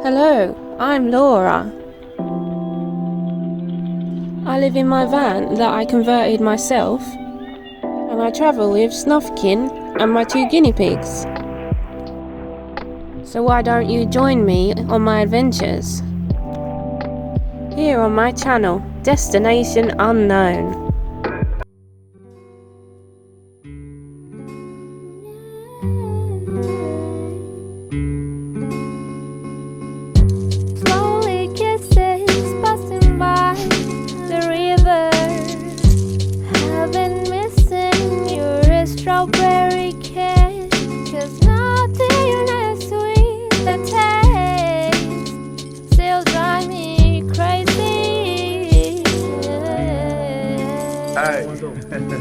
Hello, I'm Laura. I live in my van that I converted myself, and I travel with Snuffkin and my 2 guinea pigs. So why don't you join me on my adventures? Here on my channel, Destination Unknown. Slowly kisses passing by the river. I've been missing your strawberry kiss, 'cause nothing as sweet the taste still drive me crazy.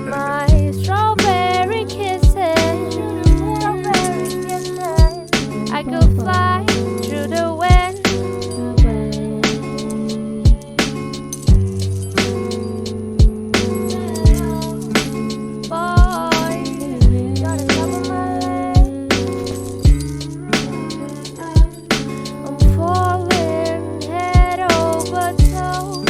My strawberry kisses, I could fly through the wind. Boy, you're the top of my list. I'm falling head over toes.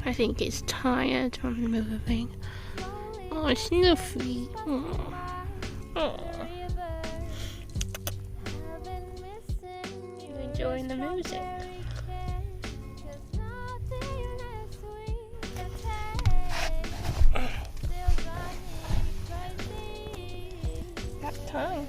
I think it's tired from moving. Oh, Snuffy. Oh. You enjoying the music? That time.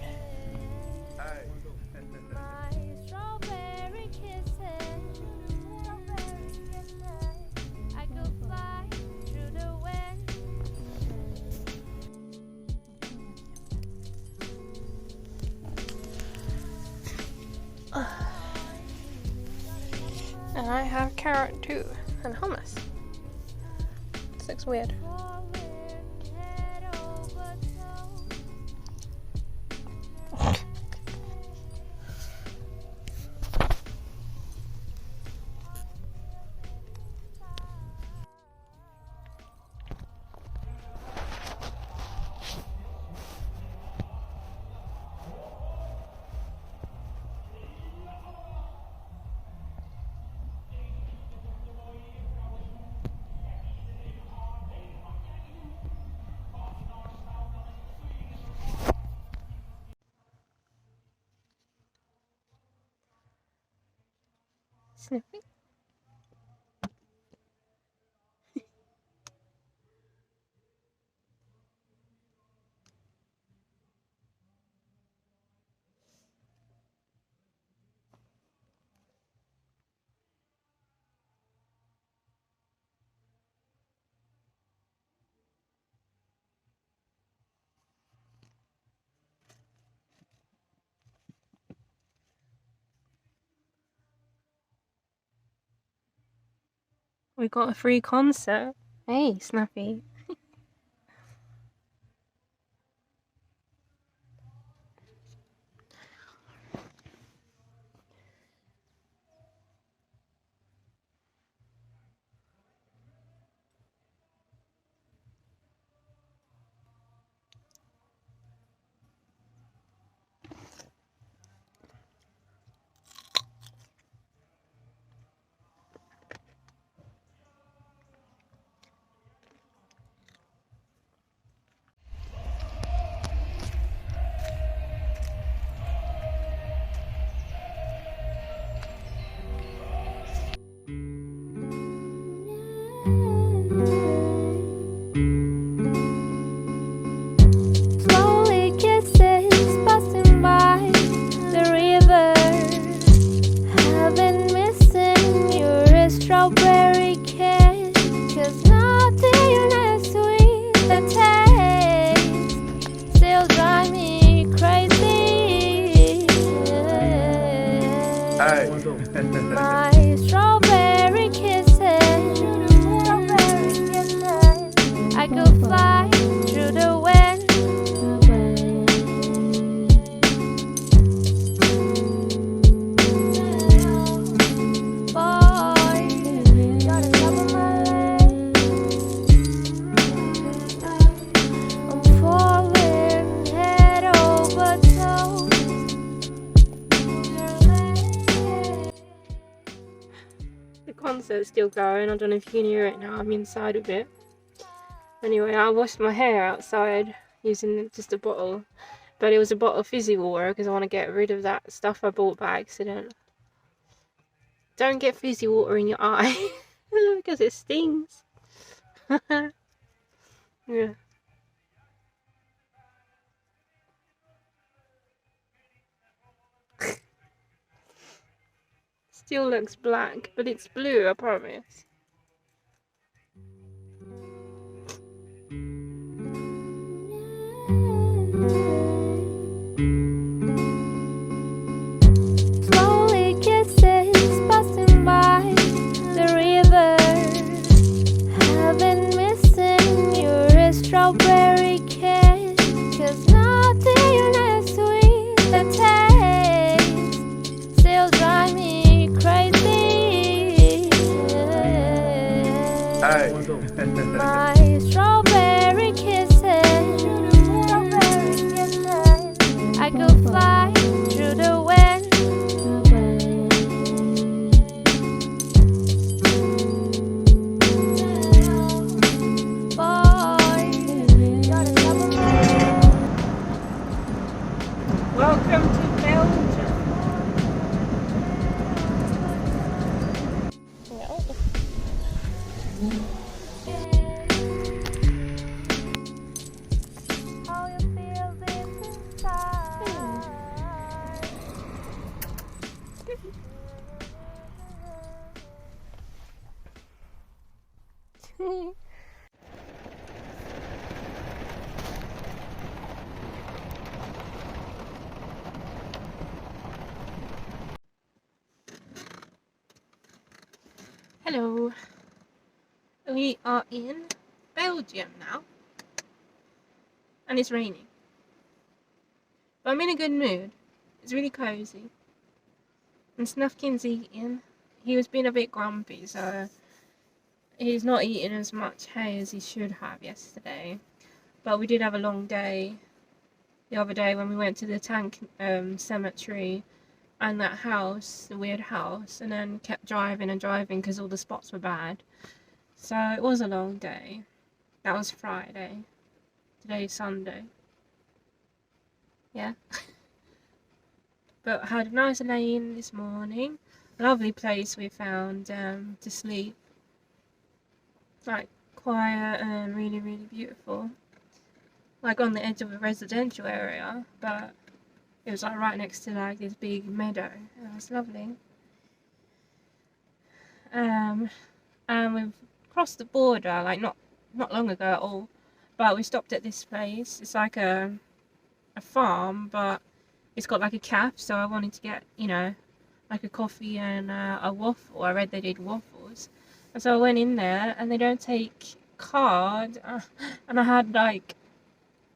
And I have carrot too, and hummus. This looks weird. Sniffy. We got a free concert. Hey, Snappy. Slowly kisses passing by the river. I've been missing your strawberry kiss, 'cause nothing as sweet the taste still drive me crazy. My strawberry kisses, I could fly through the wind. concert's still going. I don't know if you can hear it now. I'm inside of it. Anyway, I washed my hair outside using just a bottle. But it was a bottle of fizzy water because I want to get rid of that stuff I bought by accident. Don't get fizzy water in your eye because it stings. Yeah. Still looks black, but it's blue, I promise. Slowly kisses passing by the river. I've been missing your strawberry kiss, 'cause nothing as sweet the taste still drive me crazy. My strawberry kisses, I could fly through the wind. Boy, you're the top of my head. Welcome to Belgium. How you feel this inside? Hello. We are in Belgium now. And it's raining. But I'm in a good mood. It's really cozy. And Snufkin's eating. He was being a bit grumpy, so he's not eating as much hay as he should have yesterday. But we did have a long day the other day when we went to the tank cemetery and that house, the weird house, and then kept driving and driving because all the spots were bad. So it was a long day. That was Friday. Today's Sunday. Yeah. But I had a nice lane this morning. A lovely place we found to sleep. Like quiet and really, really beautiful. Like on the edge of a residential area, but it was like right next to like this big meadow. It was lovely. And we've crossed the border like not long ago at all. But we stopped at this place. It's like a farm, but it's got like a cafe, so I wanted to get, you know, like a coffee and a waffle. I read they did waffles. And so I went in there and they don't take card. And I had like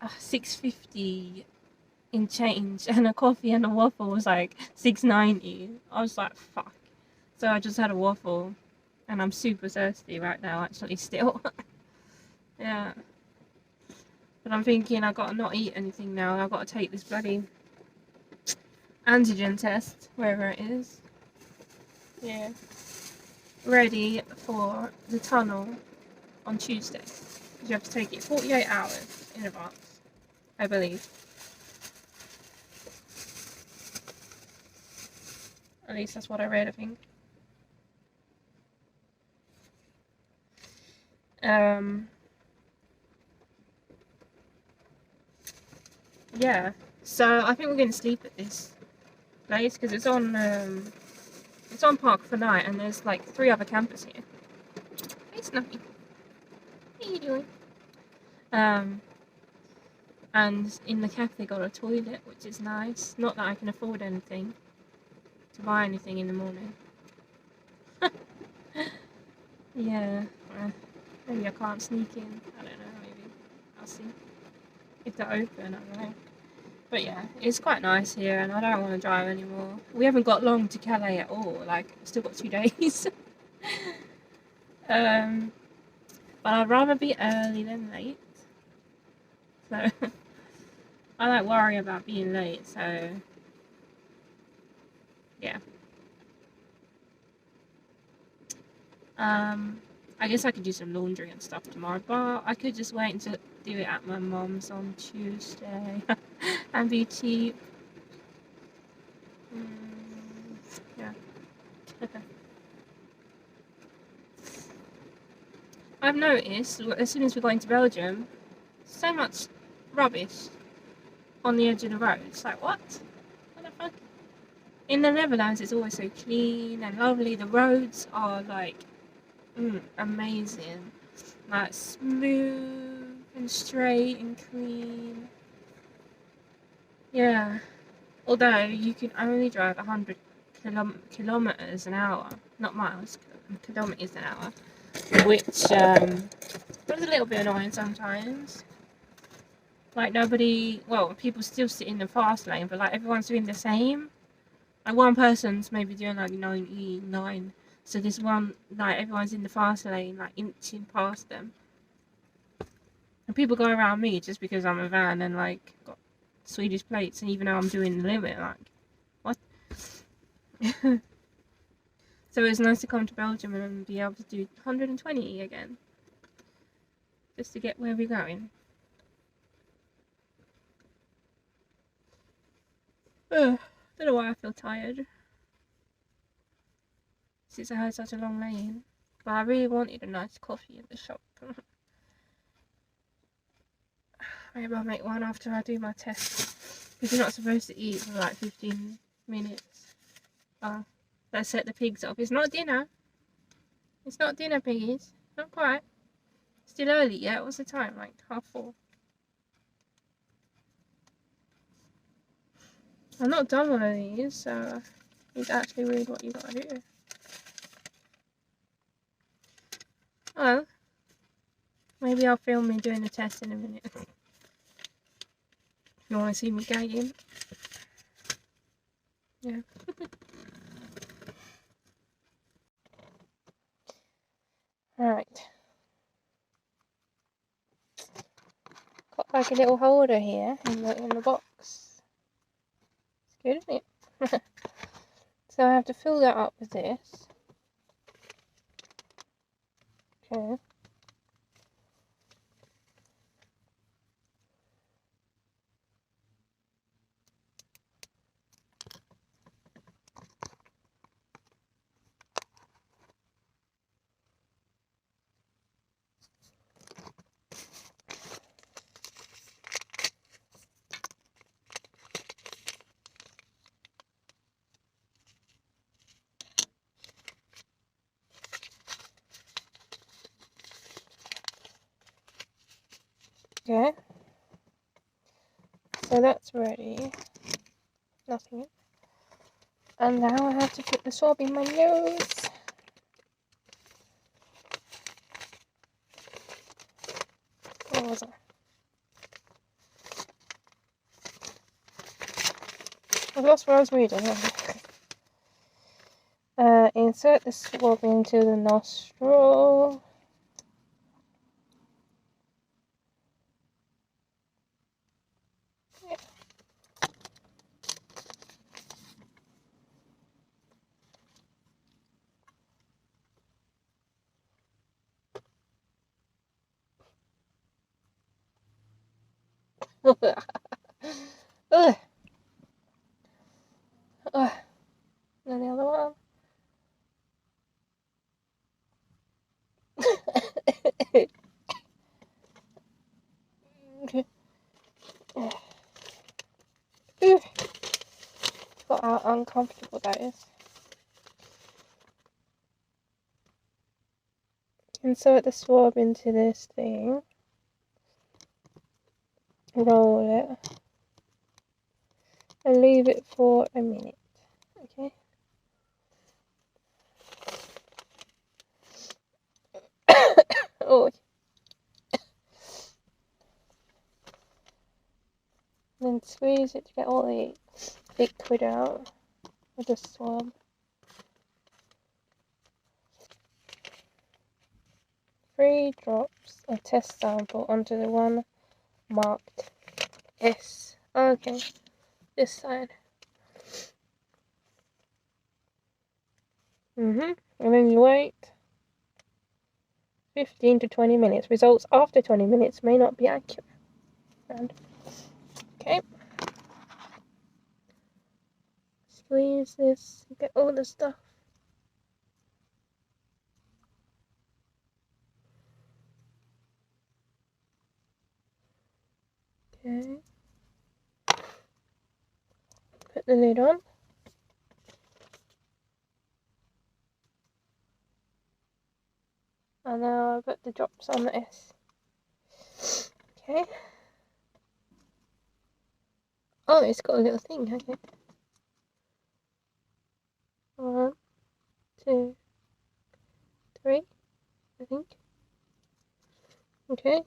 $6.50 in change, and a coffee and a waffle was like $6.90. I was like, fuck. So I just had a waffle, and I'm super thirsty right now, actually, still. Yeah. But I'm thinking I gotta not eat anything now. I've got to take this bloody antigen test, wherever it is. Yeah. Ready for the tunnel on Tuesday. You have to take it 48 hours in advance, I believe. At least that's what I read, I think. Yeah. So I think we're going to sleep at this place because it's on Park for Night, and there's like 3 other campers here. Hey, Snuffy. How you doing? And in the cafe they got a toilet, which is nice. Not that I can afford anything to buy anything in the morning. Yeah, maybe I can't sneak in. I don't know, maybe. I'll see. If they're open, I don't know. But yeah, it's quite nice here and I don't want to drive anymore. We haven't got long to Calais at all, like, we've still got 2 days. But I'd rather be early than late. So, I don't worry about being late, so, yeah. I guess I could do some laundry and stuff tomorrow, but I could just wait until do it at my mum's on Tuesday and be cheap. Yeah. I've noticed as soon as we got into Belgium, so much rubbish on the edge of the road. It's like, what? What the fuck? In the Netherlands, it's always so clean and lovely. The roads are like amazing, like smooth and straight and clean. Yeah. Although you can only drive 100 kilometers an hour, not miles, kilometers an hour, which was a little bit annoying sometimes. Like nobody, well, people still sit in the fast lane, but like everyone's doing the same. Like one person's maybe doing like 99, so this one, like everyone's in the fast lane, like inching past them. And people go around me just because I'm a van and like got Swedish plates, and even though I'm doing the limit, like, what? So it's nice to come to Belgium and be able to do 120 again, just to get where we're going. Ugh, don't know why I feel tired since I had such a long lane, but I really wanted a nice coffee in the shop. Maybe I'll make one after I do my test, because you're not supposed to eat for like 15 minutes. Oh, let's set the pigs off. It's not dinner. It's not dinner, piggies. Not quite. Still early yet. What's the time? Like 4:30. I'm not done one of these, so you actually read what you gotta do. Well, maybe I'll film me doing the test in a minute. If you want to see me gagging. Yeah. Right. Got like a little holder here in the box. It's good, isn't it? So I have to fill that up with this. Okay. Okay. So that's ready. Nothing. And now I have to put the swab in my nose. Where was I? I've lost what I was reading. Insert the swab into the nostril. Ugh. Ugh. Ugh. And the other one. Okay. Got how uncomfortable that is. Insert the swab into this thing. Roll it. And leave it for a minute. Okay. Oh. Then squeeze it to get all the liquid out with the swab. 3 drops of test sample onto the one marked S. Okay, this side. And then you wait. 15 to 20 minutes. Results after 20 minutes may not be accurate. And okay. Squeeze this, get all the stuff. Okay. Put the lid on. And now I put the drops on the S. Okay. Oh, it's got a little thing, okay. 1, 2, 3, I think. Okay.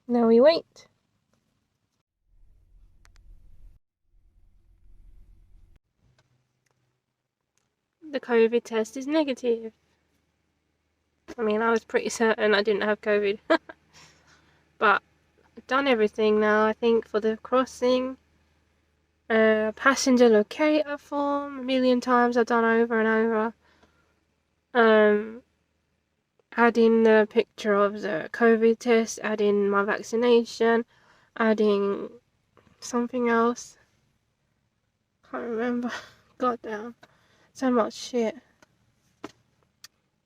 Now we wait. The COVID test is negative. I mean, I was pretty certain I didn't have COVID. But I've done everything now, I think, for the crossing. Passenger locator form, a million times I've done over and over. Add in the picture of the COVID test, add in my vaccination, adding something else. Can't remember. Goddamn. So much shit.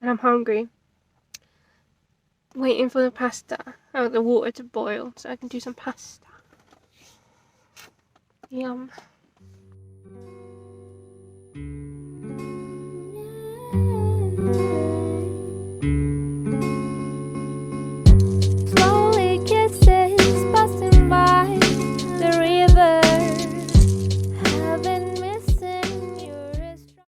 And I'm hungry. Waiting for the pasta. Oh, the water to boil so I can do some pasta. Yum.